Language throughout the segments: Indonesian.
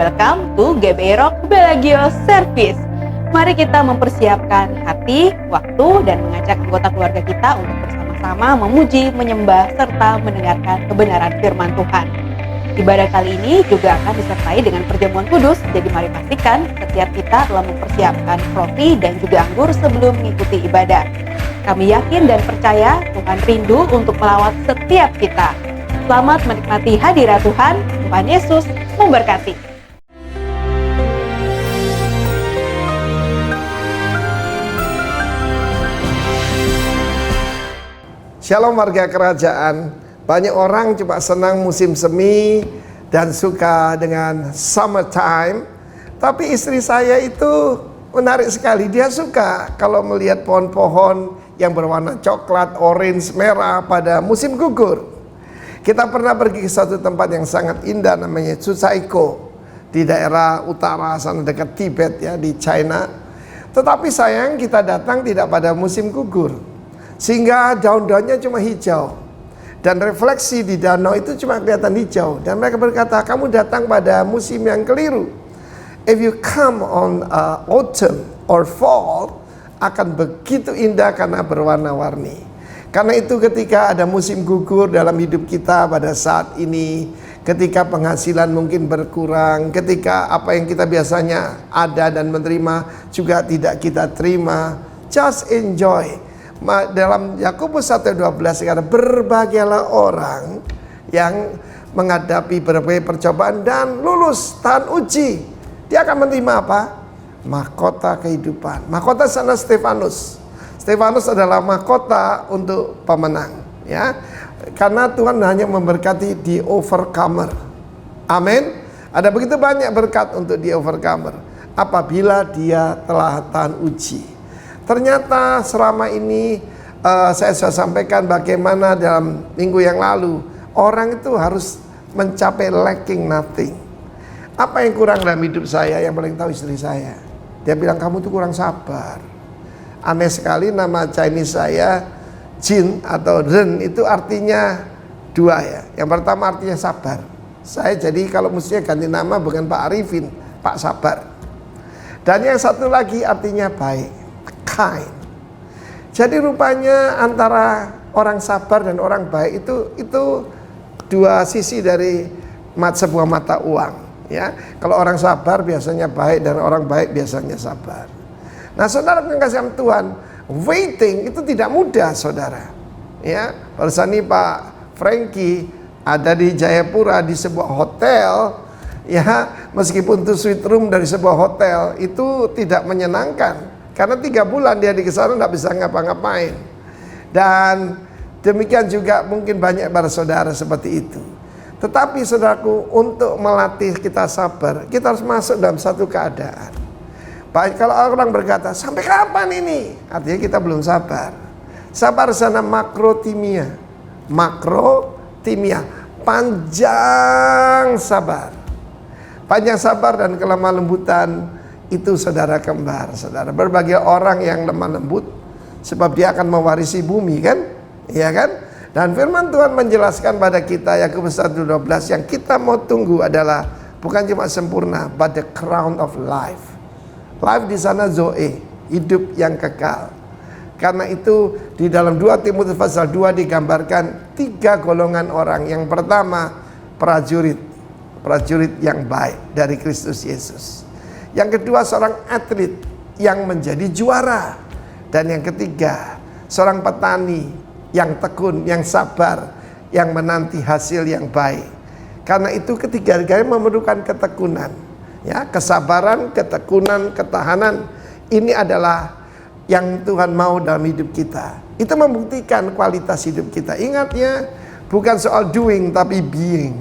welcome to GBI Rock Belagio Service. Mari kita mempersiapkan hati, waktu, dan mengajak anggota keluarga kita untuk bersama-sama memuji, menyembah, serta mendengarkan kebenaran firman Tuhan. Ibadah kali ini juga akan disertai dengan perjamuan kudus, jadi mari pastikan setiap kita telah mempersiapkan roti dan juga anggur sebelum mengikuti ibadah. Kami yakin dan percaya Tuhan rindu untuk melawat setiap kita. Selamat menikmati hadirat Tuhan. Tuhan Yesus memberkati. Shalom warga kerajaan. Banyak orang cuma senang musim semi dan suka dengan summertime. Tapi istri saya itu menarik sekali. Dia suka kalau melihat pohon-pohon yang berwarna coklat, orange, merah pada musim gugur. Kita pernah pergi ke satu tempat yang sangat indah namanya Chusaiko di daerah utara sana dekat Tibet ya, di China. Tetapi sayang kita datang tidak pada musim gugur, sehingga daun-daunnya cuma hijau dan refleksi di danau itu cuma kelihatan hijau. Dan mereka berkata, kamu datang pada musim yang keliru. If you come on autumn or fall, akan begitu indah karena berwarna-warni. Karena itu ketika ada musim gugur dalam hidup kita pada saat ini, ketika penghasilan mungkin berkurang, ketika apa yang kita biasanya ada dan menerima juga tidak kita terima, just enjoy. Dalam Yakobus 1:12 kata, berbahagialah orang yang menghadapi berbagai percobaan dan lulus tahan uji. Dia akan menerima apa? Mahkota kehidupan. Mahkota sana Stefanus. Stefanus adalah mahkota untuk pemenang, ya. Karena Tuhan hanya memberkati the overcomer. Amin. Ada begitu banyak berkat untuk the overcomer apabila dia telah tahan uji. Ternyata selama ini saya sudah sampaikan bagaimana dalam minggu yang lalu orang itu harus mencapai lacking nothing. Apa yang kurang dalam hidup saya? Yang paling tahu istri saya. Dia bilang, kamu tuh kurang sabar. Aneh sekali nama Chinese saya Jin atau Ren itu artinya dua ya. Yang pertama artinya sabar. Saya jadi kalau mestinya ganti nama bukan Pak Arifin, Pak Sabar. Dan yang satu lagi artinya baik, kind. Jadi rupanya antara orang sabar dan orang baik itu dua sisi dari sebuah mata uang. Ya, kalau orang sabar biasanya baik dan orang baik biasanya sabar. Nah, saudara yang kasih Tuhan, waiting itu tidak mudah, saudara. Ya, barusan ini Pak Frankie ada di Jayapura di sebuah hotel. Ya, meskipun itu suite room dari sebuah hotel itu tidak menyenangkan karena 3 bulan dia di sana tidak bisa ngapa-ngapain. Dan demikian juga mungkin banyak para saudara seperti itu. Tetapi saudaraku, untuk melatih kita sabar, kita harus masuk dalam satu keadaan. Baik, kalau orang berkata, sampai kapan ini? Artinya kita belum sabar. Sabar sana makrotimia. Makrotimia, panjang sabar. Panjang sabar dan kelemah lembutan itu saudara kembar. Saudara, berbagai orang yang lemah lembut, sebab dia akan mewarisi bumi kan? Iya kan? Dan firman Tuhan menjelaskan pada kita Yakobus 1:12 yang kita mau tunggu adalah bukan cuma sempurna, but the crown of life. Life di sana zoe, hidup yang kekal. Karena itu di dalam 2 Timotius pasal 2 digambarkan 3 golongan orang. Yang pertama prajurit yang baik dari Kristus Yesus. Yang kedua seorang atlet yang menjadi juara. Dan yang ketiga seorang petani yang tekun, yang sabar, yang menanti hasil yang baik. Karena itu ketiga-tiganya memerlukan ketekunan, ya, kesabaran, ketekunan, ketahanan. Ini adalah yang Tuhan mau dalam hidup kita. Itu membuktikan kualitas hidup kita. Ingat ya, bukan soal doing tapi being.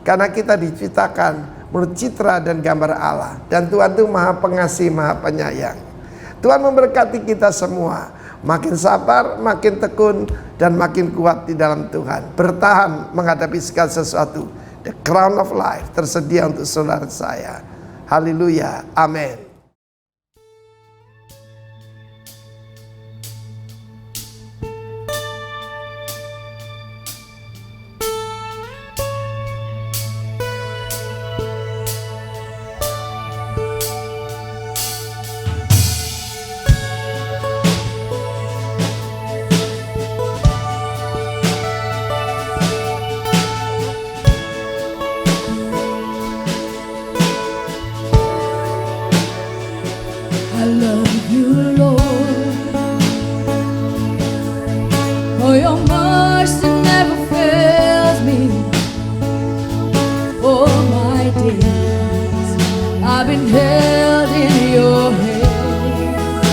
Karena kita diciptakan menurut citra dan gambar Allah. Dan Tuhan itu Maha Pengasih, Maha Penyayang. Tuhan memberkati kita semua. Makin sabar, makin tekun, dan makin kuat di dalam Tuhan. Bertahan menghadapi segala sesuatu. The crown of life tersedia untuk saudara saya. Haleluya, amin. I love you, Lord, for your mercy never fails me. All my days I've been held in your hand.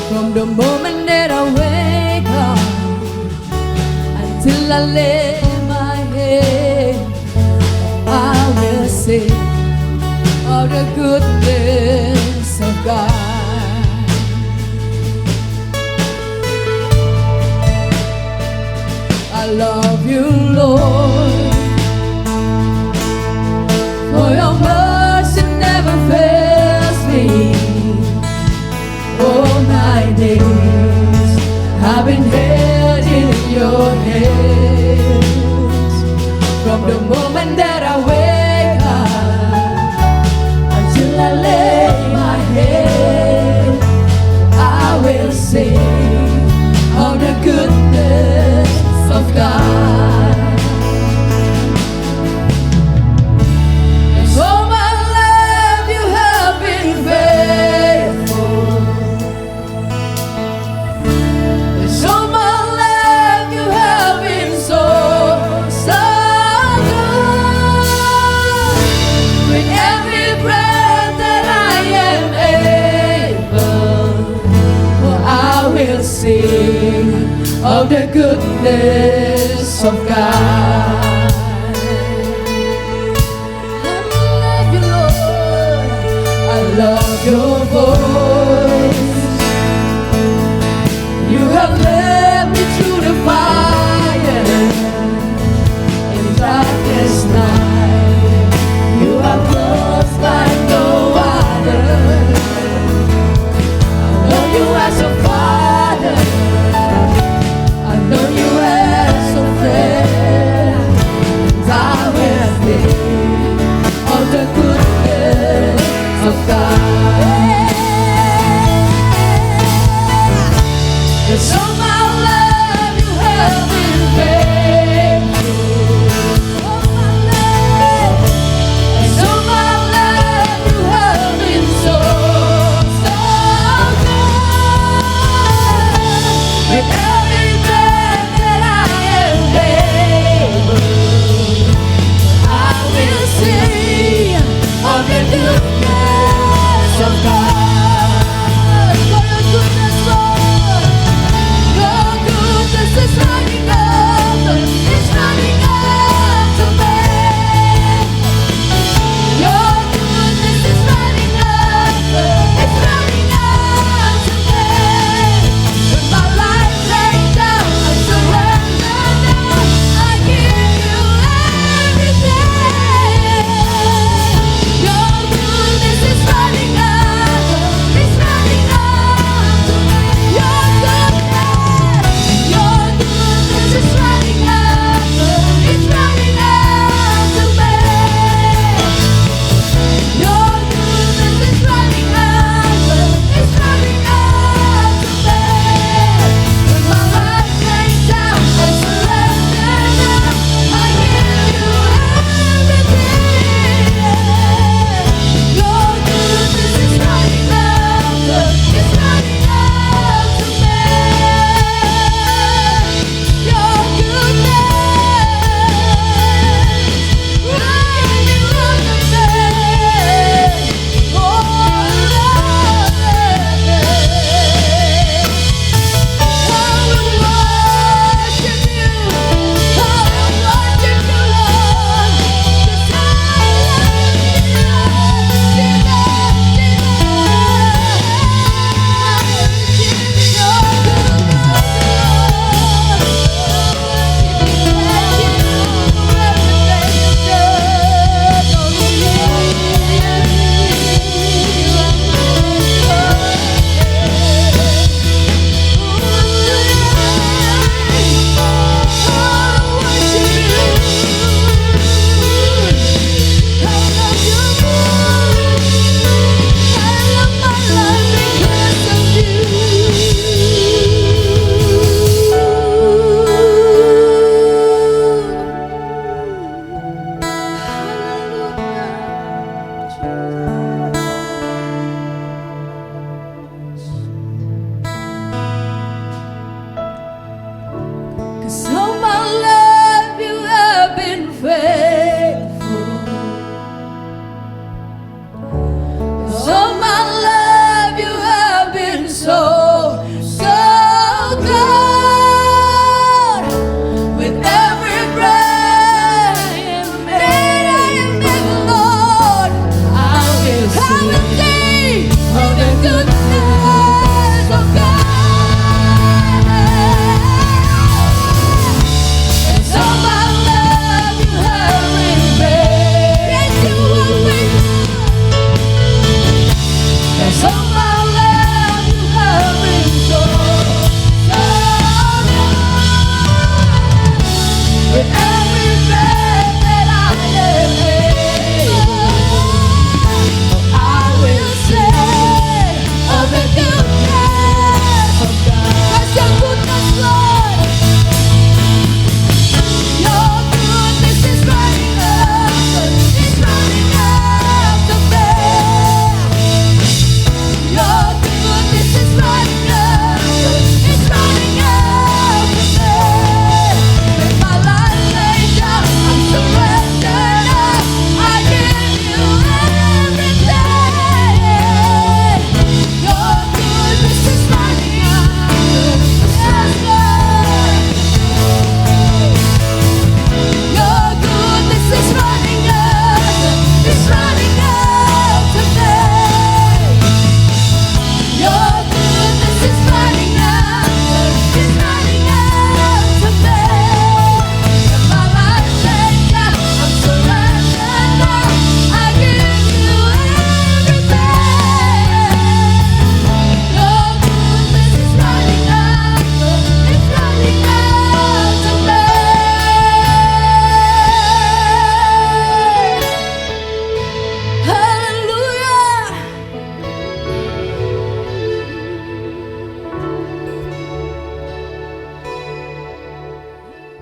From the moment that I wake up until I lay my head, I will sing of the goodness of God. I love you, Lord, for your mercy never fails me. All my days I've been held in your hands. From the moment that I wake up until I lay my head, I will sing of the goodness of God. All my life you have been faithful. All my life you have been so, so good. With every breath that I am able, for I will sing of the goodness of God. I love you, Lord. I love your voice. You have led me through the fire in darkest night. You have loved like no other. I know you as a father. I know you as a friend. And I will think of the goodness of God. It's all my life you have been faithful. All my life, it's all my life you have been so, so good. With every breath that I am able, I will sing of the goodness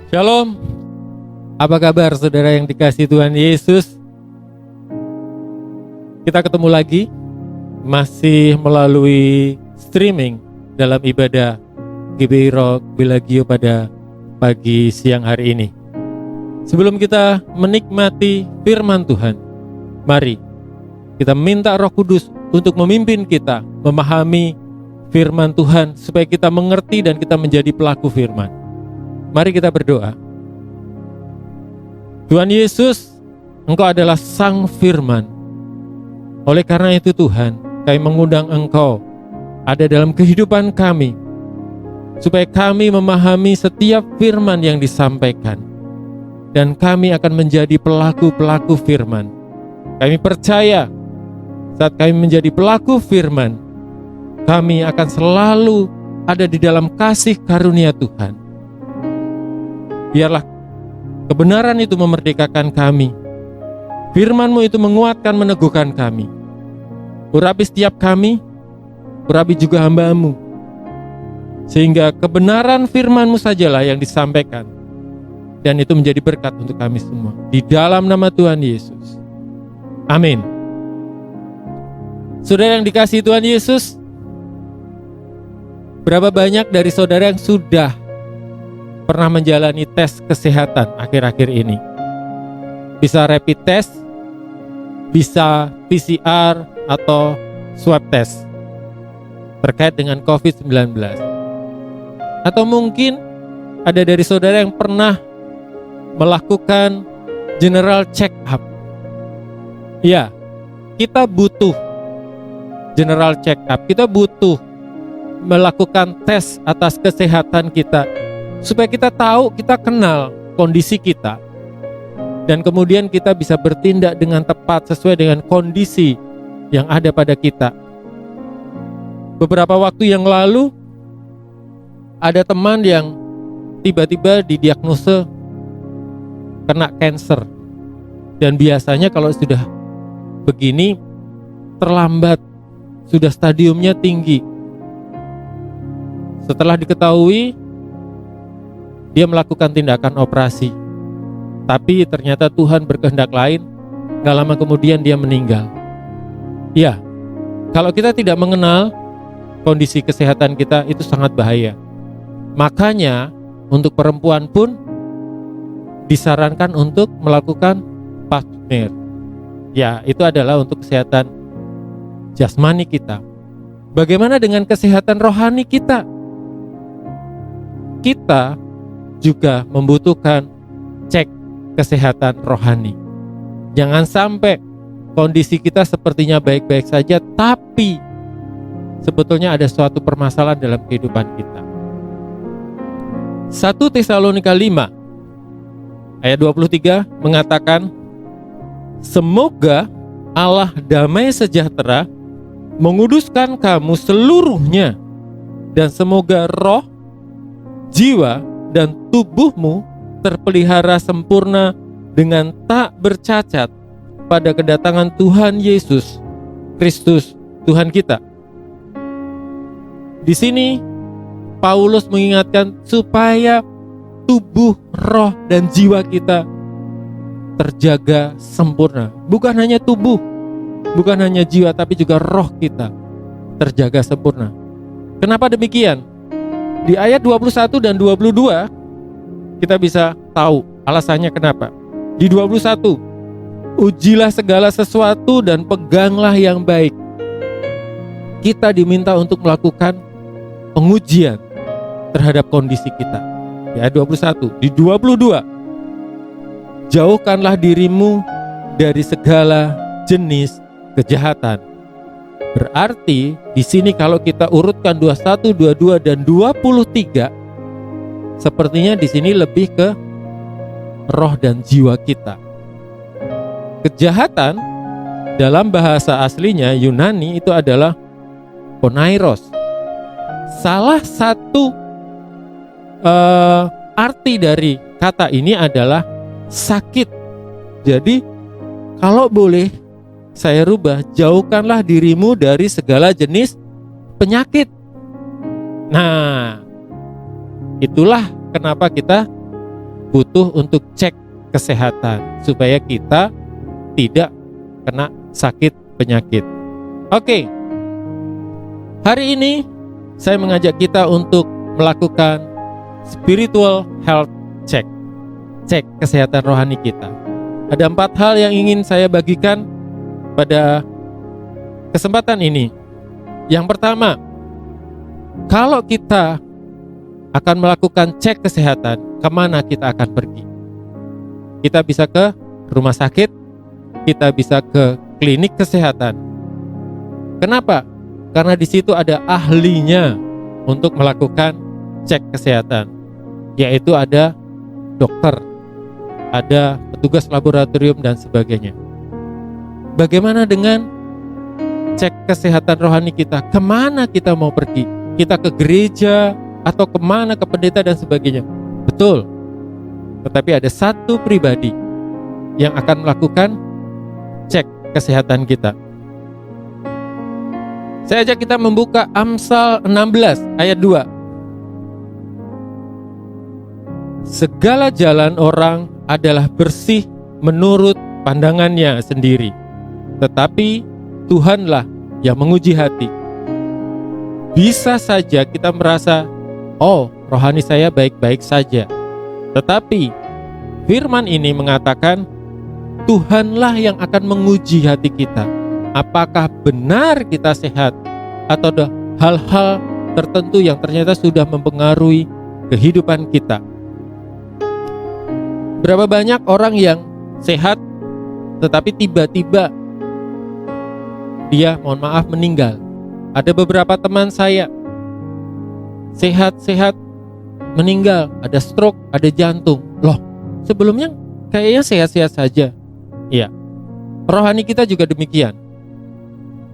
Shalom. Apa kabar saudara yang dikasihi Tuhan Yesus? Kita ketemu lagi masih melalui streaming dalam ibadah GBI Rock Belagio pada pagi siang hari ini. Sebelum kita menikmati firman Tuhan, mari kita minta Roh Kudus untuk memimpin kita memahami firman Tuhan supaya kita mengerti dan kita menjadi pelaku firman. Mari kita berdoa. Tuhan Yesus, Engkau adalah Sang Firman. Oleh karena itu Tuhan, kami mengundang Engkau ada dalam kehidupan kami, supaya kami memahami setiap firman yang disampaikan, dan kami akan menjadi pelaku-pelaku firman. Kami percaya saat kami menjadi pelaku firman, kami akan selalu ada di dalam kasih karunia Tuhan. Biarlah kebenaran itu memerdekakan kami. Firman-Mu itu menguatkan, meneguhkan kami. Urapi setiap kami, urapi juga hamba-Mu, sehingga kebenaran firman-Mu sajalah yang disampaikan, dan itu menjadi berkat untuk kami semua. Di dalam nama Tuhan Yesus. Amin. Saudara yang dikasihi Tuhan Yesus, berapa banyak dari saudara yang sudah pernah menjalani tes kesehatan akhir-akhir ini? Bisa rapid test, bisa PCR atau swab test terkait dengan COVID-19. Atau mungkin ada dari saudara yang pernah melakukan general check up. Ya, kita butuh general check up, kita butuh melakukan tes atas kesehatan kita, supaya kita tahu, kita kenal kondisi kita, dan kemudian kita bisa bertindak dengan tepat sesuai dengan kondisi yang ada pada kita. Beberapa waktu yang lalu ada teman yang tiba-tiba didiagnosa kena kanker, dan biasanya kalau sudah begini terlambat, sudah stadiumnya tinggi. Setelah diketahui, dia melakukan tindakan operasi, tapi ternyata Tuhan berkehendak lain. Gak lama kemudian dia meninggal. Ya, kalau kita tidak mengenal kondisi kesehatan kita, itu sangat bahaya. Makanya untuk perempuan pun disarankan untuk melakukan pap smear. Ya, itu adalah untuk kesehatan jasmani kita. Bagaimana dengan kesehatan rohani kita? Kita juga membutuhkan cek kesehatan rohani. Jangan sampai kondisi kita sepertinya baik-baik saja, tapi sebetulnya ada suatu permasalahan dalam kehidupan kita. 1 Tesalonika 5 ayat 23 mengatakan, semoga Allah damai sejahtera menguduskan kamu seluruhnya, dan semoga roh, jiwa, dan tubuhmu terpelihara sempurna dengan tak bercacat pada kedatangan Tuhan Yesus Kristus Tuhan kita. Di sini Paulus mengingatkan supaya tubuh, roh, dan jiwa kita terjaga sempurna. Bukan hanya tubuh, bukan hanya jiwa, tapi juga roh kita terjaga sempurna. Kenapa demikian? Di ayat 21 dan 22 kita bisa tahu alasannya kenapa. Di 21, ujilah segala sesuatu dan peganglah yang baik. Kita diminta untuk melakukan pengujian terhadap kondisi kita. Di ayat 21, di 22, jauhkanlah dirimu dari segala jenis kejahatan. Berarti di sini kalau kita urutkan 21, 22 dan 23, sepertinya di sini lebih ke roh dan jiwa kita. Kejahatan dalam bahasa aslinya Yunani itu adalah ponairos. Salah satu arti dari kata ini adalah sakit. Jadi kalau boleh saya rubah, jauhkanlah dirimu dari segala jenis penyakit. Nah, itulah kenapa kita butuh untuk cek kesehatan supaya kita tidak kena sakit penyakit. Oke. Hari ini saya mengajak kita untuk melakukan spiritual health check. Cek kesehatan rohani kita. Ada 4 hal yang ingin saya bagikan pada kesempatan ini. Yang pertama, kalau kita akan melakukan cek kesehatan, kemana kita akan pergi? Kita bisa ke rumah sakit, kita bisa ke klinik kesehatan. Kenapa? Karena di situ ada ahlinya untuk melakukan cek kesehatan, yaitu ada dokter, ada petugas laboratorium dan sebagainya. Bagaimana dengan cek kesehatan rohani kita? Kemana kita mau pergi? Kita ke gereja atau kemana, ke pendeta dan sebagainya? Betul. Tetapi ada satu pribadi yang akan melakukan cek kesehatan kita. Saya ajak kita membuka Amsal 16 ayat 2. Segala jalan orang adalah bersih menurut pandangannya sendiri, tetapi Tuhanlah yang menguji hati. Bisa saja kita merasa, oh, rohani saya baik-baik saja. Tetapi firman ini mengatakan Tuhanlah yang akan menguji hati kita. Apakah benar kita sehat atau ada hal-hal tertentu yang ternyata sudah mempengaruhi kehidupan kita. Berapa banyak orang yang sehat tetapi tiba-tiba dia, mohon maaf, meninggal. Ada beberapa teman saya sehat-sehat meninggal, ada stroke, ada jantung. Loh, sebelumnya kayaknya sehat-sehat saja. Iya. Rohani kita juga demikian.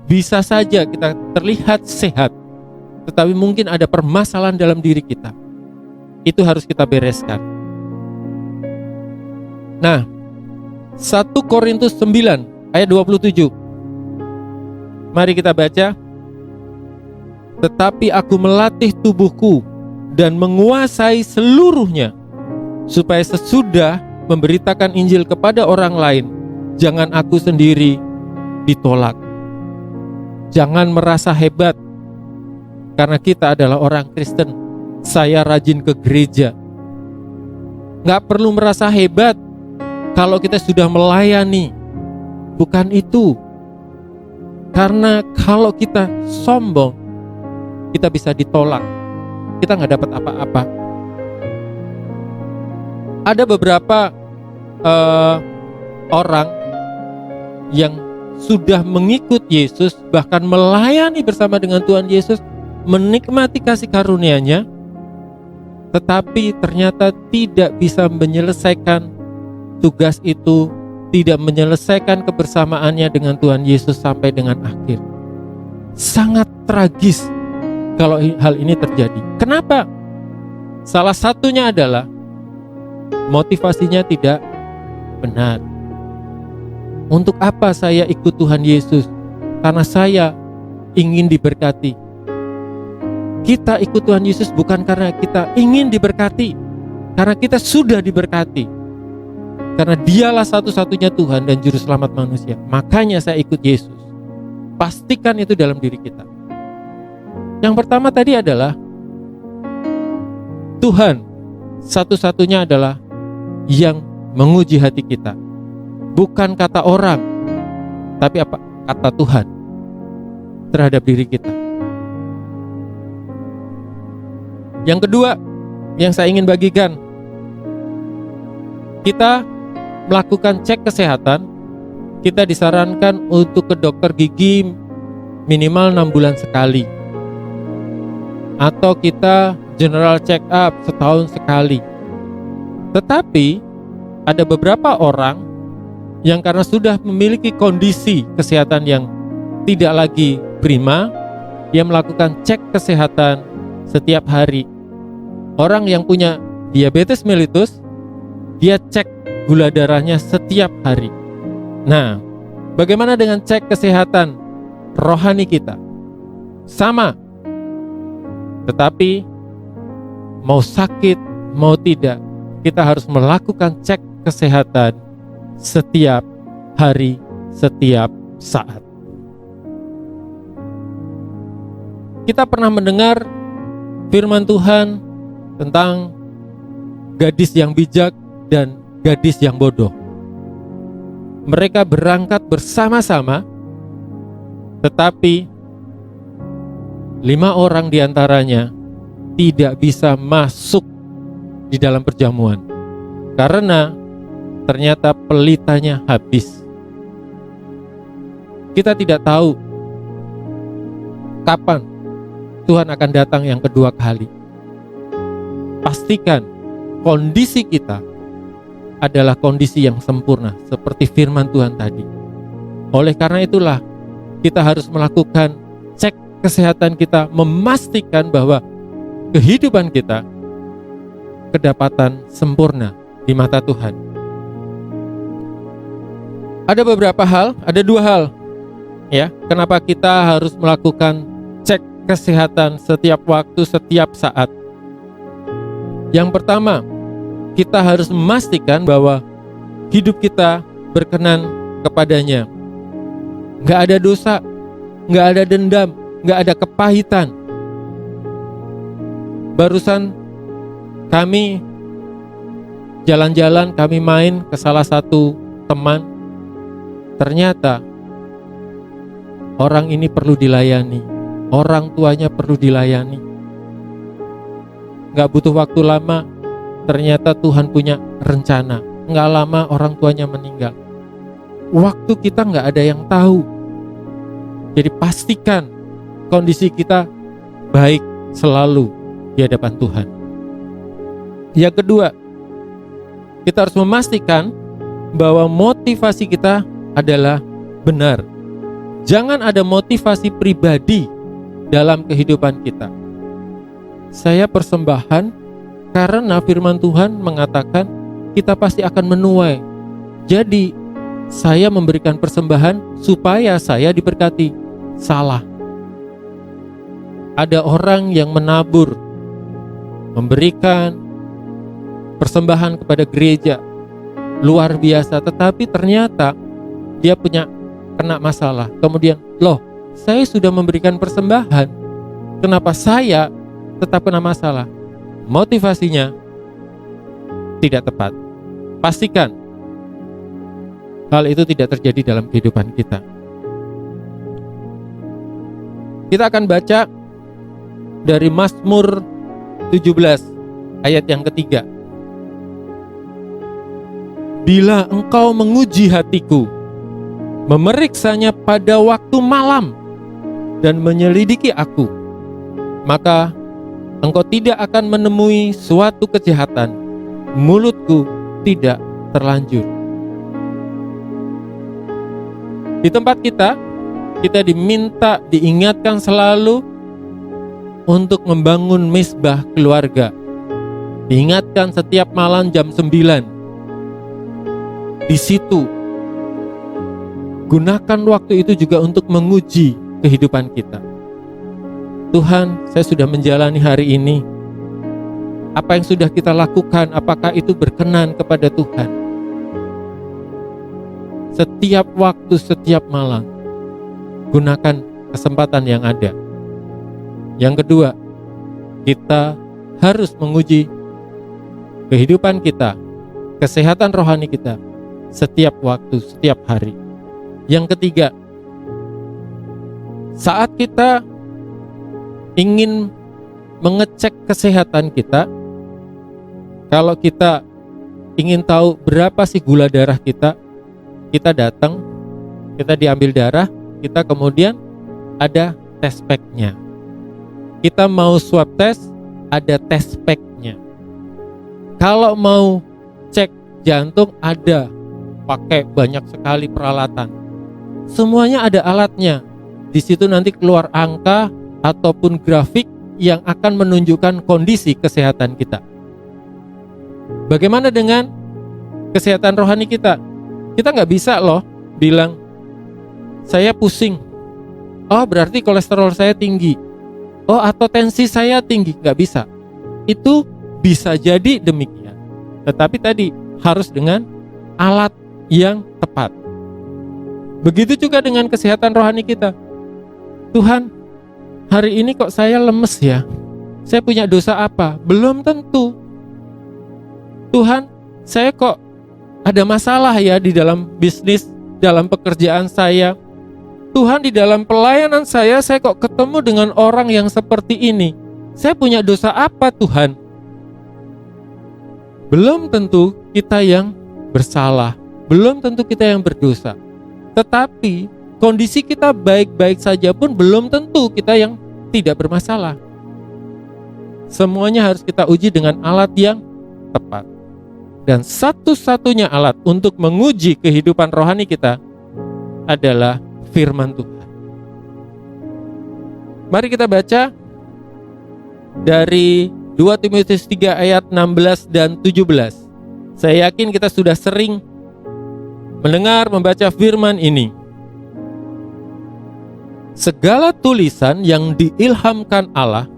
Bisa saja kita terlihat sehat, tetapi mungkin ada permasalahan dalam diri kita. Itu harus kita bereskan. Nah, 1 Korintus 9 ayat 27. Mari kita baca. Tetapi aku melatih tubuhku dan menguasai seluruhnya, supaya sesudah memberitakan Injil kepada orang lain, jangan aku sendiri ditolak. Jangan merasa hebat karena kita adalah orang Kristen. Saya rajin ke gereja. Gak perlu merasa hebat kalau kita sudah melayani. Bukan itu. Karena kalau kita sombong, kita bisa ditolak. Kita gak dapat apa-apa. Ada beberapa orang yang sudah mengikut Yesus, bahkan melayani bersama dengan Tuhan Yesus, menikmati kasih karunia-Nya, tetapi ternyata tidak bisa menyelesaikan tugas itu, tidak menyelesaikan kebersamaannya dengan Tuhan Yesus sampai dengan akhir. Sangat tragis kalau hal ini terjadi. Kenapa? Salah satunya adalah motivasinya tidak benar. Untuk apa saya ikut Tuhan Yesus? Karena saya ingin diberkati. Kita ikut Tuhan Yesus bukan karena kita ingin diberkati, karena kita sudah diberkati. Karena Dialah satu-satunya Tuhan dan Juru Selamat manusia. Makanya saya ikut Yesus. Pastikan itu dalam diri kita. Yang pertama tadi adalah Tuhan satu-satunya adalah yang menguji hati kita. Bukan kata orang, tapi apa? Kata Tuhan terhadap diri kita. Yang kedua yang saya ingin bagikan, kita melakukan cek kesehatan. Kita disarankan untuk ke dokter gigi minimal 6 bulan sekali, atau kita general check up setahun sekali. Tetapi ada beberapa orang yang karena sudah memiliki kondisi kesehatan yang tidak lagi prima, dia melakukan cek kesehatan setiap hari. Orang yang punya diabetes mellitus, dia cek gula darahnya setiap hari. Nah, bagaimana dengan cek kesehatan rohani kita? Sama. Tetapi mau sakit, mau tidak, kita harus melakukan cek kesehatan setiap hari, setiap saat. Kita pernah mendengar firman Tuhan tentang gadis yang bijak dan gadis yang bodoh. Mereka berangkat bersama-sama, tetapi 5 orang diantaranya tidak bisa masuk di dalam perjamuan karena ternyata pelitanya habis. Kita tidak tahu kapan Tuhan akan datang yang kedua kali. Pastikan kondisi kita adalah kondisi yang sempurna seperti firman Tuhan tadi. Oleh karena itulah kita harus melakukan cek kesehatan kita, memastikan bahwa kehidupan kita kedapatan sempurna di mata Tuhan. Ada beberapa hal, ada 2 hal ya, kenapa kita harus melakukan cek kesehatan setiap waktu, setiap saat. Yang pertama, kita harus memastikan bahwa hidup kita berkenan kepadanya. Nggak ada dosa, nggak ada dendam, nggak ada kepahitan. Barusan kami jalan-jalan, kami main ke salah satu teman. Ternyata orang ini perlu dilayani, orang tuanya perlu dilayani. Gak butuh waktu lama, ternyata Tuhan punya rencana. Gak lama orang tuanya meninggal. Waktu kita gak ada yang tahu. Jadi pastikan kondisi kita baik selalu di hadapan Tuhan. Yang kedua, kita harus memastikan bahwa motivasi kita adalah benar. Jangan ada motivasi pribadi dalam kehidupan kita. Saya persembahan karena firman Tuhan mengatakan kita pasti akan menuai. Jadi saya memberikan persembahan supaya saya diberkati. Salah. Ada orang yang menabur, memberikan persembahan kepada gereja luar biasa, tetapi ternyata dia kena masalah. Kemudian, loh, saya sudah memberikan persembahan, kenapa saya tetap kena masalah? Motivasinya tidak tepat. Pastikan hal itu tidak terjadi dalam kehidupan kita. Kita akan baca dari Mazmur 17 ayat yang ketiga. Bila engkau menguji hatiku, memeriksanya pada waktu malam, dan menyelidiki aku, maka engkau tidak akan menemui suatu kejahatan, mulutku tidak terlanjur. Di tempat kita diingatkan selalu untuk membangun misbah keluarga. Diingatkan setiap malam jam 9. Di situ gunakan waktu itu juga untuk menguji kehidupan kita. Tuhan, saya sudah menjalani hari ini. Apa yang sudah kita lakukan, apakah itu berkenan kepada Tuhan? Setiap waktu, setiap malam, gunakan kesempatan yang ada. Yang kedua, kita harus menguji kehidupan kita, kesehatan rohani kita, setiap waktu, setiap hari. Yang ketiga, saat kita ingin mengecek kesehatan kita, kalau kita ingin tahu berapa sih gula darah kita datang, kita diambil darah, kita kemudian ada test pack-nya. Kita mau swab test, ada test pack-nya. Kalau mau cek jantung, ada, pakai banyak sekali peralatan. Semuanya ada alatnya. Di situ nanti keluar angka ataupun grafik yang akan menunjukkan kondisi kesehatan kita. Bagaimana dengan kesehatan rohani kita? Kita nggak bisa loh bilang, saya pusing. Oh, berarti kolesterol saya tinggi. Oh, atau tensi saya tinggi. Nggak bisa. Itu bisa jadi demikian. Tetapi tadi harus dengan alat yang tepat. Begitu juga dengan kesehatan rohani kita. Tuhan, hari ini kok saya lemes ya? Saya punya dosa apa? Belum tentu. Tuhan, saya kok ada masalah ya di dalam bisnis, dalam pekerjaan saya. Tuhan, di dalam pelayanan saya kok ketemu dengan orang yang seperti ini. Saya punya dosa apa Tuhan? Belum tentu kita yang bersalah, belum tentu kita yang berdosa. Tetapi kondisi kita baik-baik saja pun belum tentu kita yang tidak bermasalah. Semuanya harus kita uji dengan alat yang tepat. Dan satu-satunya alat untuk menguji kehidupan rohani kita adalah firman Tuhan. Mari kita baca dari 2 Timotius 3 ayat 16 dan 17. Saya yakin kita sudah sering mendengar membaca firman ini. Segala tulisan yang diilhamkan Allah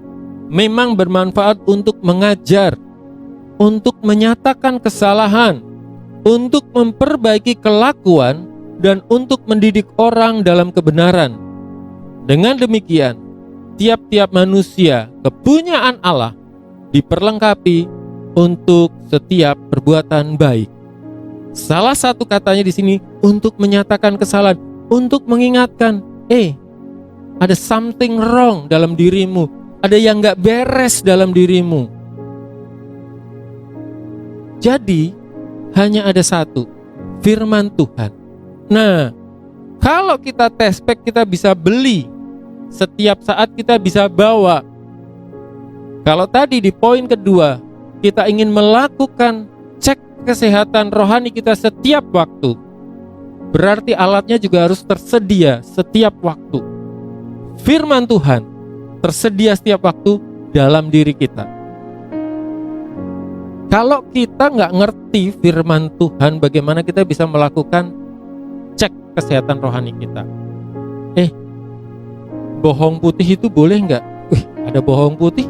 memang bermanfaat untuk mengajar, untuk menyatakan kesalahan, untuk memperbaiki kelakuan, dan untuk mendidik orang dalam kebenaran. Dengan demikian, tiap-tiap manusia kepunyaan Allah diperlengkapi untuk setiap perbuatan baik. Salah satu katanya di sini untuk menyatakan kesalahan, untuk mengingatkan, ada something wrong dalam dirimu, ada yang gak beres dalam dirimu. Jadi hanya ada satu, firman Tuhan. Nah, kalau kita test pack kita bisa beli, setiap saat kita bisa bawa. Kalau tadi di poin kedua, kita ingin melakukan cek kesehatan rohani kita setiap waktu, berarti alatnya juga harus tersedia setiap waktu. Firman Tuhan tersedia setiap waktu dalam diri kita. Kalau kita nggak ngerti firman Tuhan, bagaimana kita bisa melakukan cek kesehatan rohani kita? Bohong putih itu boleh nggak? Ada bohong putih,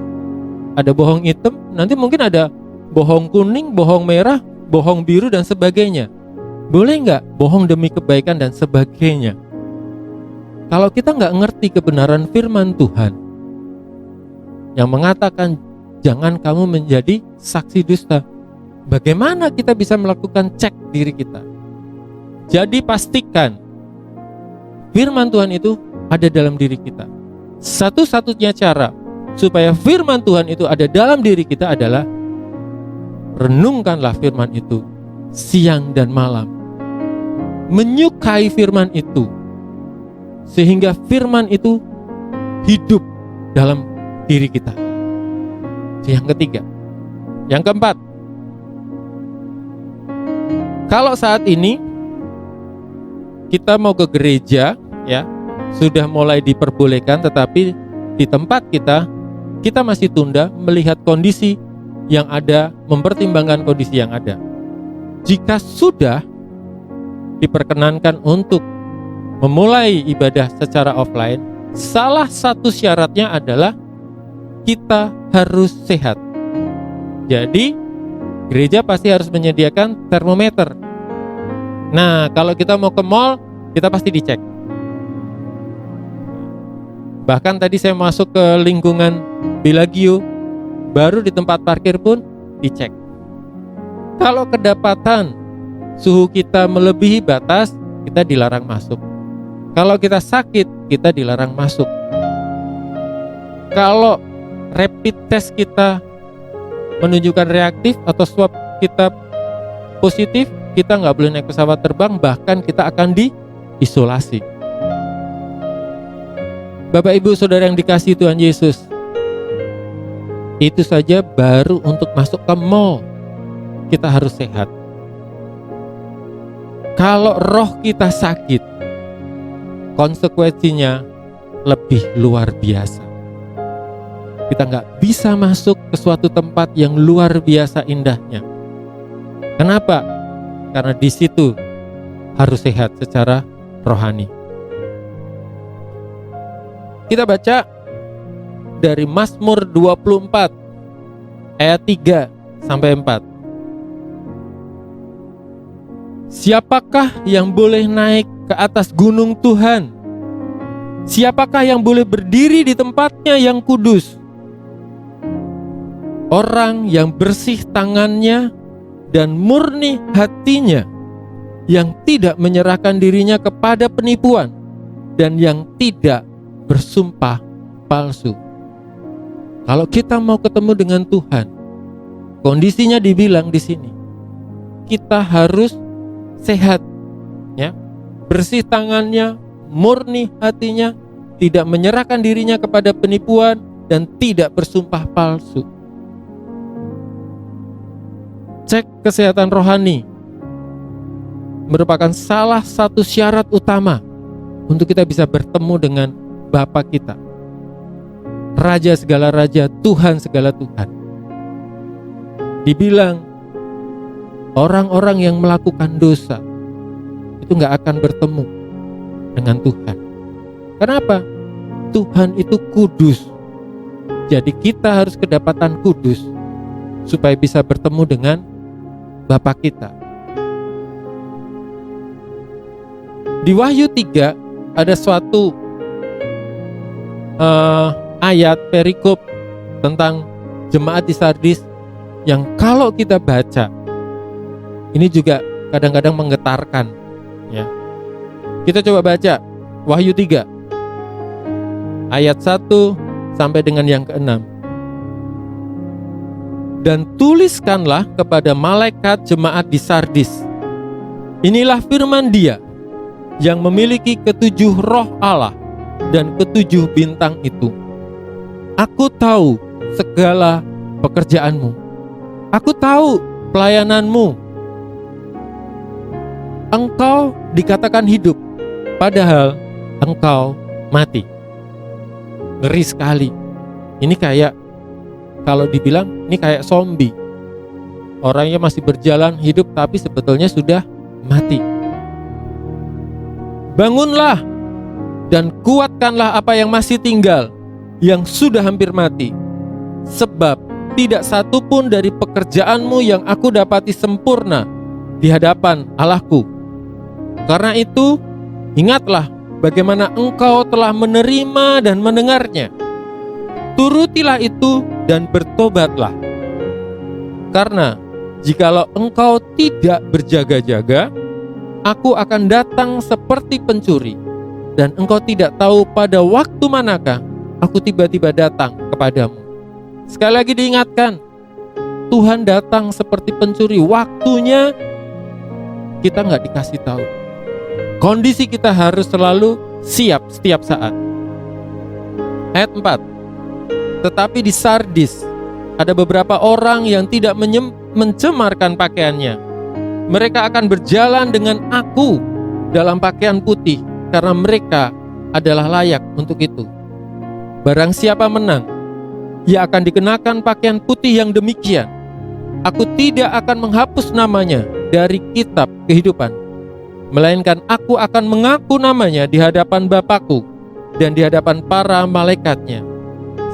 ada bohong hitam, nanti mungkin ada bohong kuning, bohong merah, bohong biru dan sebagainya. Boleh nggak bohong demi kebaikan dan sebagainya? Kalau kita nggak ngerti kebenaran firman Tuhan yang mengatakan jangan kamu menjadi saksi dusta, bagaimana kita bisa melakukan cek diri kita? Jadi pastikan firman Tuhan itu ada dalam diri kita. Satu-satunya cara supaya firman Tuhan itu ada dalam diri kita adalah renungkanlah firman itu siang dan malam. Menyukai firman itu sehingga firman itu hidup dalam diri kita. Yang ketiga. Yang keempat, kalau saat ini kita mau ke gereja, ya, sudah mulai diperbolehkan, tetapi di tempat kita masih tunda melihat kondisi yang ada, mempertimbangkan kondisi yang ada. Jika sudah diperkenankan untuk memulai ibadah secara offline, salah satu syaratnya adalah kita harus sehat. Jadi gereja pasti harus menyediakan termometer. Nah, kalau kita mau ke mall, kita pasti dicek. Bahkan tadi saya masuk ke lingkungan Bilagio, baru di tempat parkir pun dicek. Kalau kedapatan suhu kita melebihi batas, kita dilarang masuk. Kalau kita sakit, kita dilarang masuk. Kalau rapid test kita menunjukkan reaktif atau swab kita positif, kita nggak boleh naik pesawat terbang, bahkan kita akan diisolasi. Bapak Ibu Saudara yang dikasihi Tuhan Yesus, itu saja baru untuk masuk ke mall kita harus sehat. Kalau roh kita sakit, konsekuensinya lebih luar biasa. Kita nggak bisa masuk ke suatu tempat yang luar biasa indahnya. Kenapa? Karena di situ harus sehat secara rohani. Kita baca dari Mazmur 24 ayat 3 sampai 4. Siapakah yang boleh naik ke atas gunung Tuhan? Siapakah yang boleh berdiri di tempatnya yang kudus? Orang yang bersih tangannya dan murni hatinya, yang tidak menyerahkan dirinya kepada penipuan dan yang tidak bersumpah palsu. Kalau kita mau ketemu dengan Tuhan, kondisinya dibilang di sini, kita harus sehat, ya, bersih tangannya, murni hatinya, tidak menyerahkan dirinya kepada penipuan dan tidak bersumpah palsu. Cek kesehatan rohani merupakan salah satu syarat utama untuk kita bisa bertemu dengan Bapa kita, Raja segala raja, Tuhan segala Tuhan. Dibilang orang-orang yang melakukan dosa itu gak akan bertemu dengan Tuhan. Kenapa? Tuhan itu kudus. Jadi kita harus kedapatan kudus supaya bisa bertemu dengan Bapa kita. Di Wahyu 3 ada suatu ayat perikop tentang jemaat di Sardis yang kalau kita baca ini juga kadang-kadang menggetarkan, ya. Kita coba baca Wahyu 3 ayat 1 sampai dengan yang ke-6. Dan tuliskanlah kepada malaikat jemaat di Sardis, inilah firman Dia yang memiliki ketujuh roh Allah dan ketujuh bintang itu. Aku tahu segala pekerjaanmu. Aku tahu pelayananmu. Engkau dikatakan hidup, padahal engkau mati. Ngeri sekali. Ini kayak, kalau dibilang, ini kayak zombie. Orangnya masih berjalan hidup, tapi sebetulnya sudah mati. Bangunlah dan kuatkanlah apa yang masih tinggal, yang sudah hampir mati. Sebab tidak satu pun dari pekerjaanmu yang aku dapati sempurna di hadapan Allahku. Karena itu, ingatlah bagaimana engkau telah menerima dan mendengarnya. Turutilah itu dan bertobatlah. Karena jikalau engkau tidak berjaga-jaga, aku akan datang seperti pencuri, dan engkau tidak tahu pada waktu manakah aku tiba-tiba datang kepadamu. Sekali lagi diingatkan, Tuhan datang seperti pencuri. Waktunya kita nggak dikasih tahu. Kondisi kita harus selalu siap setiap saat. Ayat 4. Tetapi di Sardis ada beberapa orang yang tidak mencemarkan pakaiannya. Mereka akan berjalan dengan aku dalam pakaian putih, karena mereka adalah layak untuk itu. Barang siapa menang, ia akan dikenakan pakaian putih yang demikian. Aku tidak akan menghapus namanya dari kitab kehidupan, melainkan aku akan mengaku namanya di hadapan Bapakku dan di hadapan para malaikatnya.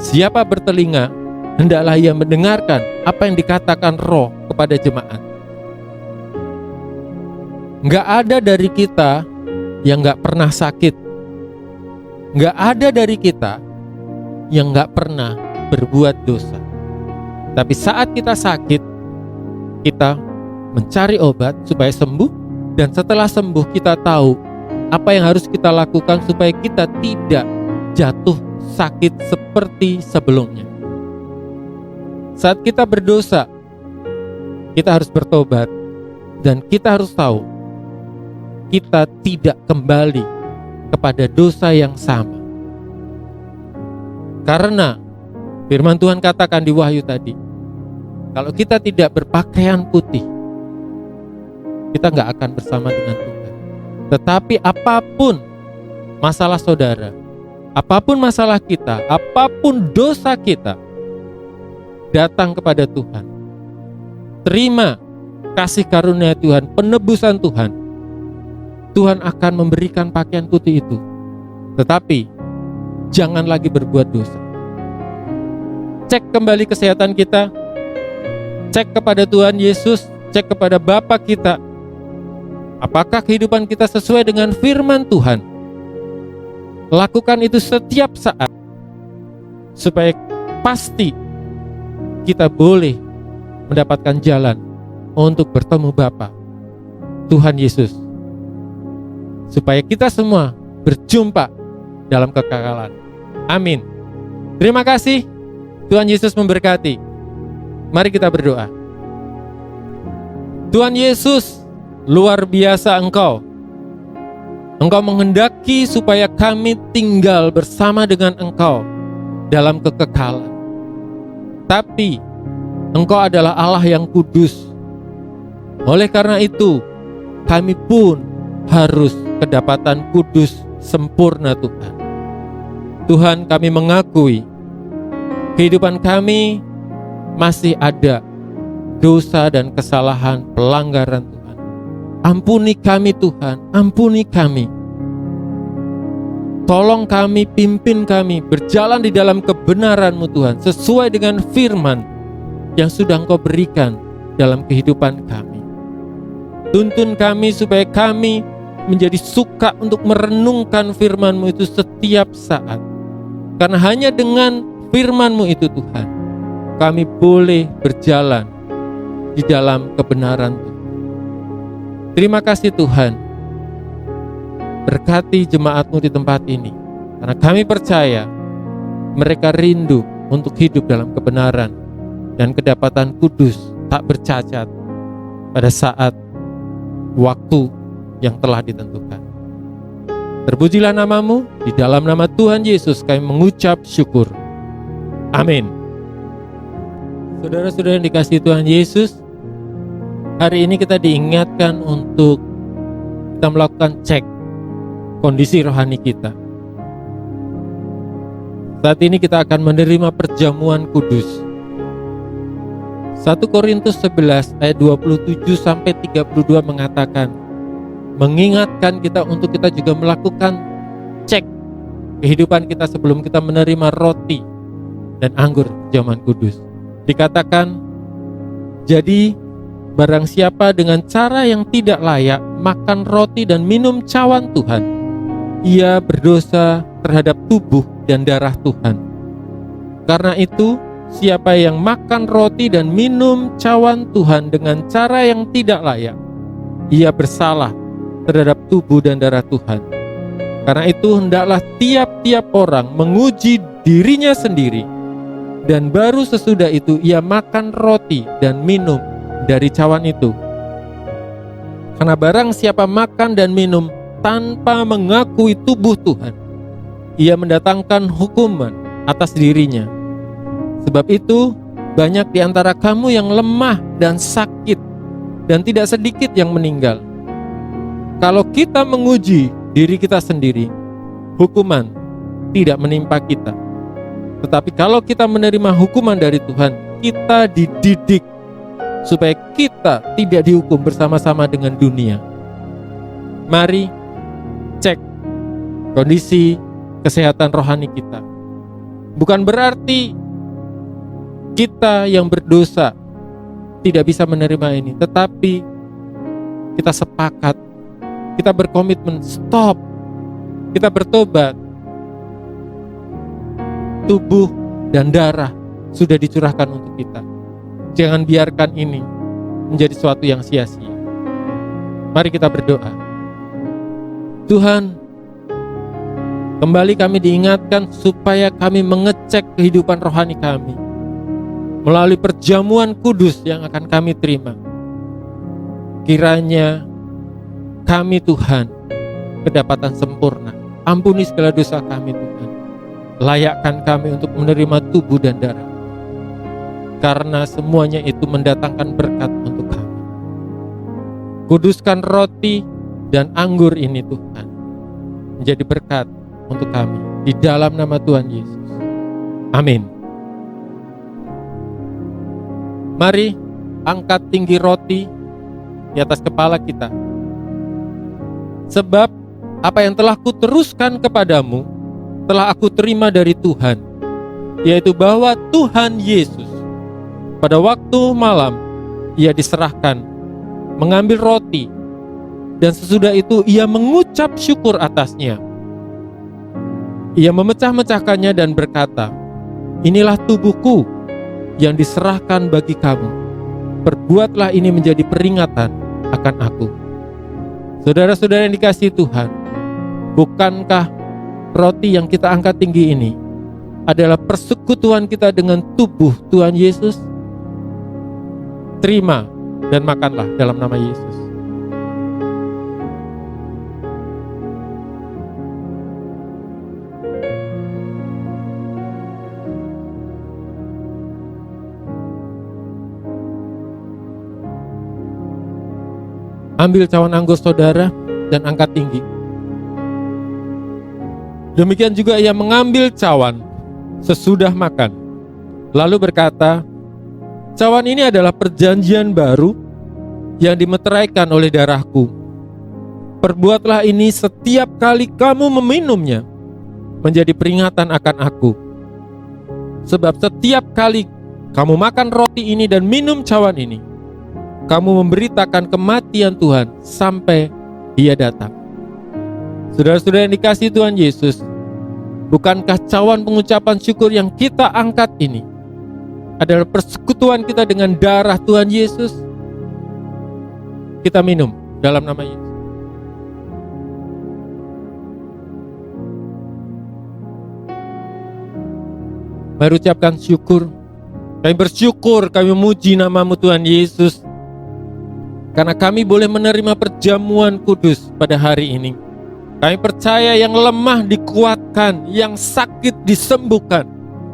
Siapa bertelinga, hendaklah ia mendengarkan apa yang dikatakan Roh kepada jemaat. Nggak ada dari kita yang nggak pernah sakit. Nggak ada dari kita yang nggak pernah berbuat dosa. Tapi saat kita sakit, kita mencari obat supaya sembuh, dan setelah sembuh kita tahu apa yang harus kita lakukan supaya kita tidak jatuh sakit seperti sebelumnya. Saat kita berdosa, kita harus bertobat, dan kita harus tahu kita tidak kembali kepada dosa yang sama. Karena firman Tuhan katakan di Wahyu tadi, kalau kita tidak berpakaian putih, kita gak akan bersama dengan Tuhan. Tetapi apapun masalah saudara, apapun masalah kita, apapun dosa kita, datang kepada Tuhan. Terima kasih karunia Tuhan, penebusan Tuhan. Tuhan akan memberikan pakaian putih itu. Tetapi jangan lagi berbuat dosa. Cek kembali kesehatan kita, cek kepada Tuhan Yesus, cek kepada Bapa kita. Apakah kehidupan kita sesuai dengan firman Tuhan? Lakukan itu setiap saat, supaya pasti kita boleh mendapatkan jalan untuk bertemu Bapa, Tuhan Yesus, supaya kita semua berjumpa dalam kekekalan. Amin. Terima kasih. Tuhan Yesus memberkati. Mari kita berdoa. Tuhan Yesus, luar biasa Engkau. Engkau menghendaki supaya kami tinggal bersama dengan Engkau dalam kekekalan. Tapi Engkau adalah Allah yang kudus. Oleh karena itu, kami pun harus kedapatan kudus sempurna Tuhan. Tuhan, kami mengakui kehidupan kami masih ada dosa dan kesalahan, pelanggaran Tuhan. Ampuni kami Tuhan, ampuni kami. Tolong kami, pimpin kami berjalan di dalam kebenaran-Mu Tuhan, sesuai dengan firman yang sudah Engkau berikan dalam kehidupan kami. Tuntun kami supaya kami menjadi suka untuk merenungkan firman-Mu itu setiap saat. Karena hanya dengan firman-Mu itu Tuhan, kami boleh berjalan di dalam kebenaran Tuhan. Terima kasih Tuhan. Berkati jemaat-Mu di tempat ini, karena kami percaya mereka rindu untuk hidup dalam kebenaran dan kedapatan kudus tak bercacat pada saat waktu yang telah ditentukan. Terpujilah nama-Mu, di dalam nama Tuhan Yesus kami mengucap syukur. Amin. Saudara-saudara yang dikasihi Tuhan Yesus, hari ini kita diingatkan untuk kita melakukan cek kondisi rohani kita. Saat ini kita akan menerima perjamuan kudus. 1 Korintus 11 ayat 27-32 mengatakan, mengingatkan kita untuk kita juga melakukan cek kehidupan kita sebelum kita menerima roti dan anggur perjamuan kudus. Dikatakan, jadi barang siapa dengan cara yang tidak layak makan roti dan minum cawan Tuhan, ia berdosa terhadap tubuh dan darah Tuhan. Karena itu, siapa yang makan roti dan minum cawan Tuhan dengan cara yang tidak layak, ia bersalah terhadap tubuh dan darah Tuhan. Karena itu, hendaklah tiap-tiap orang menguji dirinya sendiri, dan baru sesudah itu ia makan roti dan minum dari cawan itu. Karena barang siapa makan dan minum tanpa mengakui tubuh Tuhan, ia mendatangkan hukuman atas dirinya. Sebab itu, banyak di antara kamu yang lemah dan sakit, dan tidak sedikit yang meninggal. Kalau kita menguji diri kita sendiri, hukuman tidak menimpa kita. Tetapi kalau kita menerima hukuman dari Tuhan, kita dididik supaya kita tidak dihukum bersama-sama dengan dunia. Mari cek kondisi kesehatan rohani kita. Bukan berarti kita yang berdosa tidak bisa menerima ini, tetapi kita sepakat, kita berkomitmen, stop, kita bertobat. Tubuh dan darah sudah dicurahkan untuk kita. Jangan biarkan ini menjadi sesuatu yang sia-sia. Mari kita berdoa. Tuhan, kembali kami diingatkan supaya kami mengecek kehidupan rohani kami melalui perjamuan kudus yang akan kami terima. Kiranya kami Tuhan kedapatan sempurna. Ampuni segala dosa kami Tuhan. Layakkan kami untuk menerima tubuh dan darah. Karena semuanya itu mendatangkan berkat untuk kami. Kuduskan roti dan anggur ini Tuhan, menjadi berkat untuk kami. Di dalam nama Tuhan Yesus. Amin. Mari angkat tinggi roti di atas kepala kita. Sebab apa yang telah kuteruskan kepadamu telah aku terima dari Tuhan, yaitu bahwa Tuhan Yesus pada waktu malam ia diserahkan mengambil roti dan sesudah itu ia mengucap syukur atasnya. Ia memecah-mecahkannya dan berkata, "Inilah tubuhku yang diserahkan bagi kamu. Perbuatlah ini menjadi peringatan akan aku." Saudara-saudara yang dikasihi Tuhan, bukankah roti yang kita angkat tinggi ini adalah persekutuan kita dengan tubuh Tuhan Yesus? Terima dan makanlah dalam nama Yesus. Ambil cawan anggur saudara dan angkat tinggi. Demikian juga ia mengambil cawan sesudah makan, lalu berkata, "Cawan ini adalah perjanjian baru yang dimeteraikan oleh darahku. Perbuatlah ini setiap kali kamu meminumnya menjadi peringatan akan aku. Sebab setiap kali kamu makan roti ini dan minum cawan ini, kamu memberitakan kematian Tuhan sampai Dia datang." Saudara-saudara yang dikasihi Tuhan Yesus, bukankah cawan pengucapan syukur yang kita angkat ini adalah persekutuan kita dengan darah Tuhan Yesus? Kita minum dalam nama Yesus. Mari ucapkan syukur. Kami bersyukur, kami memuji nama-Mu Tuhan Yesus, karena kami boleh menerima perjamuan kudus pada hari ini. Kami percaya yang lemah dikuatkan, yang sakit disembuhkan.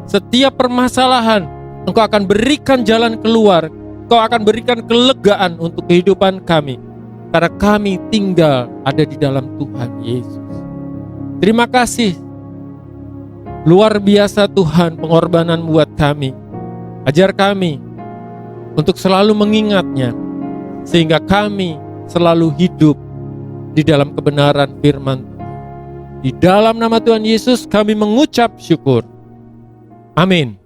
Setiap permasalahan Engkau akan berikan jalan keluar. Engkau akan berikan kelegaan untuk kehidupan kami, karena kami tinggal ada di dalam Tuhan Yesus. Terima kasih. Luar biasa Tuhan pengorbanan buat kami. Ajar kami untuk selalu mengingatnya, sehingga kami selalu hidup di dalam kebenaran firman. Di dalam nama Tuhan Yesus kami mengucap syukur. Amin.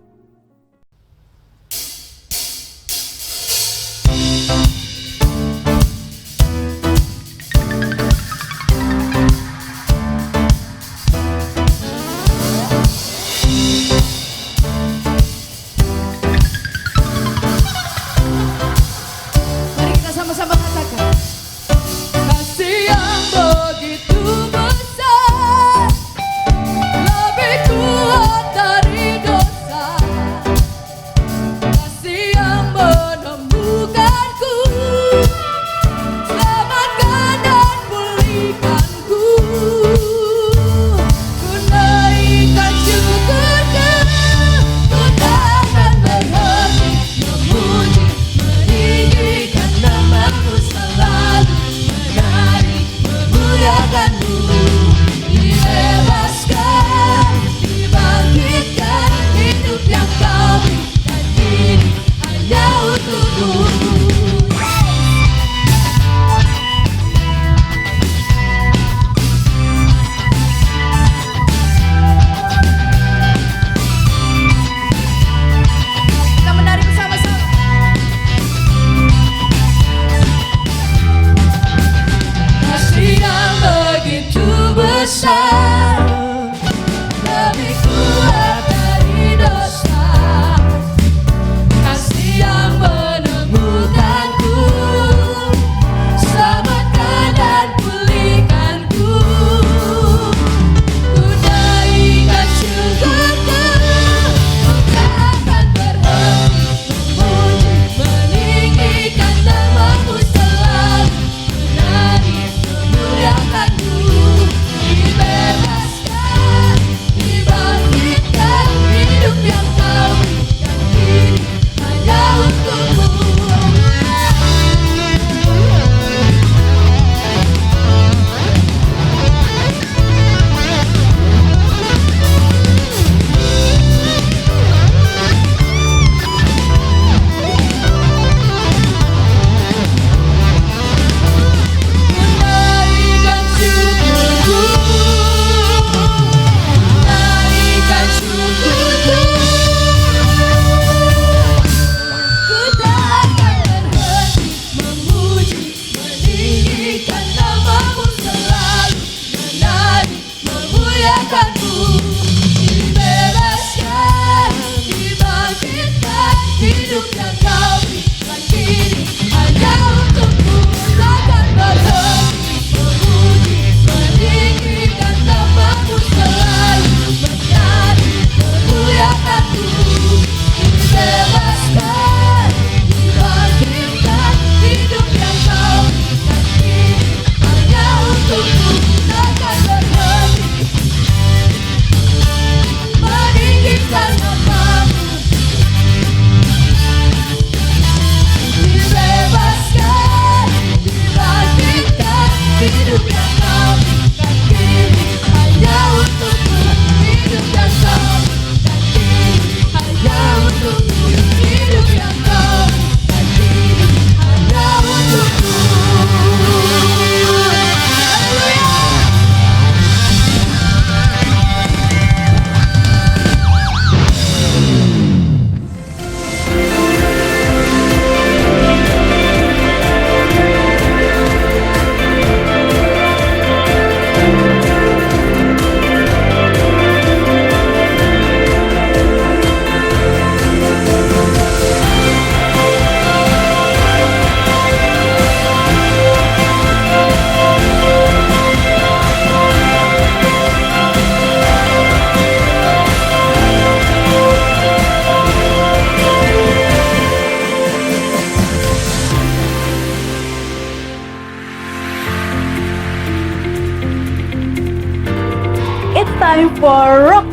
Mari kita sama-sama katakan, kasih yang begitu besar, lebih kuat dari dosa.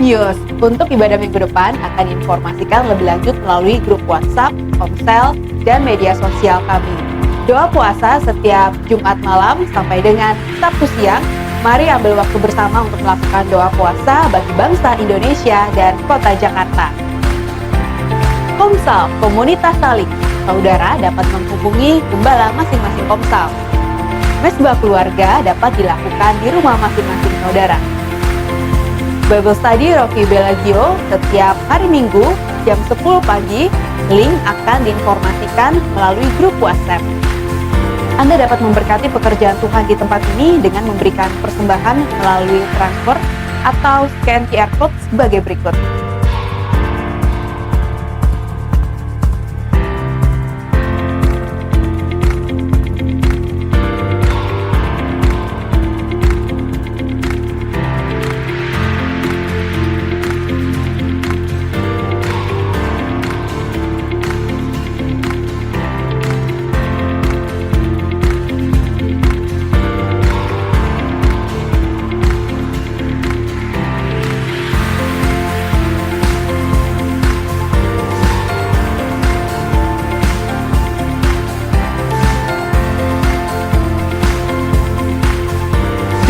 Yus, untuk ibadah minggu depan akan diinformasikan lebih lanjut melalui grup WhatsApp, Komsel, dan media sosial kami. Doa puasa setiap Jumat malam sampai dengan Sabtu siang. Mari ambil waktu bersama untuk melakukan doa puasa bagi bangsa Indonesia dan kota Jakarta. Komsel, komunitas saling. Saudara dapat menghubungi gembala masing-masing Komsel. Mesbah keluarga dapat dilakukan di rumah masing-masing saudara. Bible Study Rocky Bellagio setiap hari Minggu jam 10 pagi, link akan diinformasikan melalui grup WhatsApp. Anda dapat memberkati pekerjaan Tuhan di tempat ini dengan memberikan persembahan melalui transfer atau scan QR Code sebagai berikut.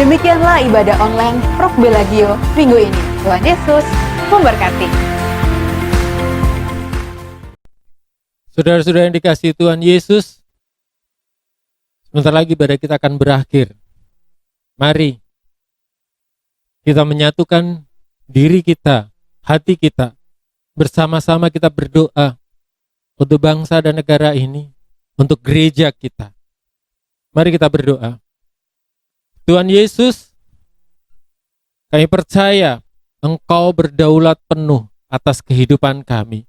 Demikianlah ibadah online Rock Bellagio minggu ini. Tuhan Yesus memberkati. Saudara-saudara yang dikasihi Tuhan Yesus, sebentar lagi ibadah kita akan berakhir. Mari kita menyatukan diri kita, hati kita, bersama-sama kita berdoa untuk bangsa dan negara ini, untuk gereja kita. Mari kita berdoa. Tuhan Yesus, kami percaya Engkau berdaulat penuh atas kehidupan kami.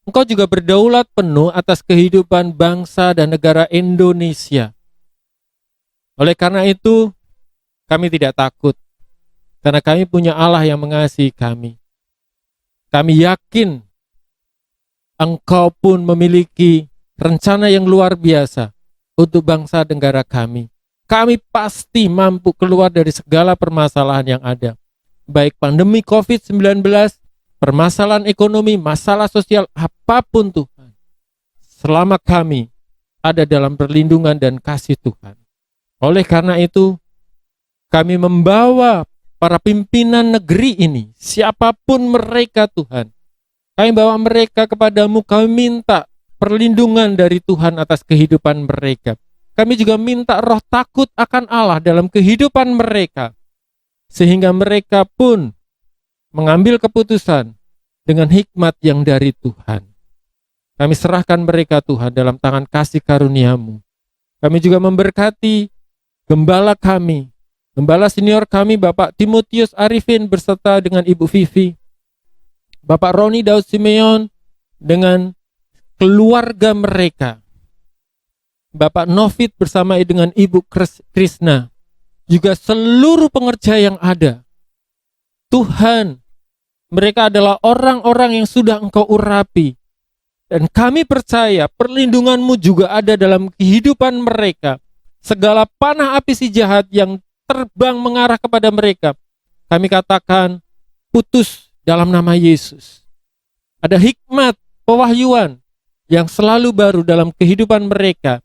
Engkau juga berdaulat penuh atas kehidupan bangsa dan negara Indonesia. Oleh karena itu, kami tidak takut, karena kami punya Allah yang mengasihi kami. Kami yakin Engkau pun memiliki rencana yang luar biasa untuk bangsa dan negara kami. Kami pasti mampu keluar dari segala permasalahan yang ada. Baik pandemi COVID-19, permasalahan ekonomi, masalah sosial, apapun Tuhan. Selama kami ada dalam perlindungan dan kasih Tuhan. Oleh karena itu, kami membawa para pimpinan negeri ini, siapapun mereka Tuhan. Kami bawa mereka kepadamu, kami minta perlindungan dari Tuhan atas kehidupan mereka. Kami juga minta roh takut akan Allah dalam kehidupan mereka, sehingga mereka pun mengambil keputusan dengan hikmat yang dari Tuhan. Kami serahkan mereka Tuhan dalam tangan kasih karunia-Mu. Kami juga memberkati gembala kami, gembala senior kami Bapak Timotius Arifin beserta dengan Ibu Vivi, Bapak Roni Daud Simeon dengan keluarga mereka, Bapak Novit bersama dengan Ibu Krisna, juga seluruh pengerja yang ada. Tuhan, mereka adalah orang-orang yang sudah Engkau urapi. Dan kami percaya perlindungan-Mu juga ada dalam kehidupan mereka. Segala panah api si jahat yang terbang mengarah kepada mereka, kami katakan putus dalam nama Yesus. Ada hikmat, pewahyuan yang selalu baru dalam kehidupan mereka,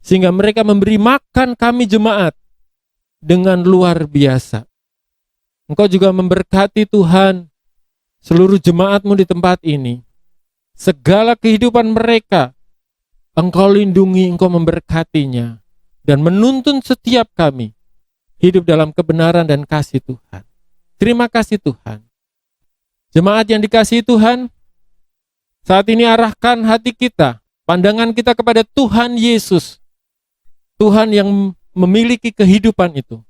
sehingga mereka memberi makan kami jemaat dengan luar biasa. Engkau juga memberkati Tuhan seluruh jemaat-Mu di tempat ini. Segala kehidupan mereka Engkau lindungi, Engkau memberkatinya, dan menuntun setiap kami hidup dalam kebenaran dan kasih Tuhan. Terima kasih Tuhan. Jemaat yang dikasihi Tuhan, saat ini arahkan hati kita, pandangan kita kepada Tuhan Yesus, Tuhan yang memiliki kehidupan itu,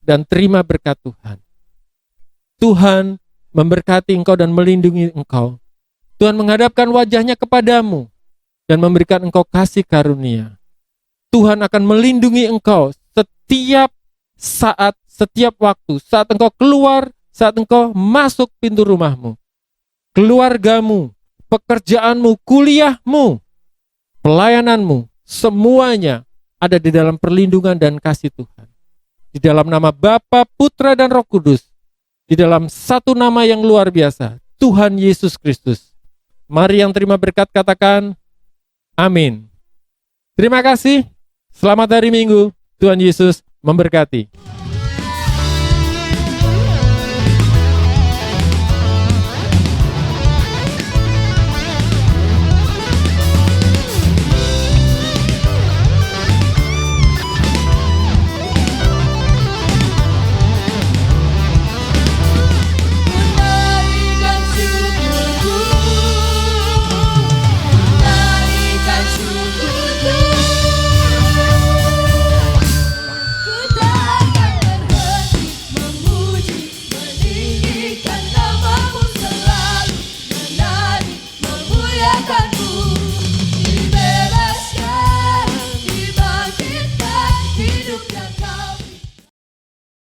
dan terima berkat Tuhan. Tuhan memberkati engkau dan melindungi engkau. Tuhan menghadapkan wajahnya kepadamu dan memberikan engkau kasih karunia. Tuhan akan melindungi engkau setiap saat, setiap waktu, saat engkau keluar, saat engkau masuk pintu rumahmu, keluargamu, pekerjaanmu, kuliahmu, pelayananmu, semuanya ada di dalam perlindungan dan kasih Tuhan. Di dalam nama Bapa, Putra, dan Roh Kudus, di dalam satu nama yang luar biasa, Tuhan Yesus Kristus. Mari yang terima berkat katakan, amin. Terima kasih, selamat hari Minggu, Tuhan Yesus memberkati.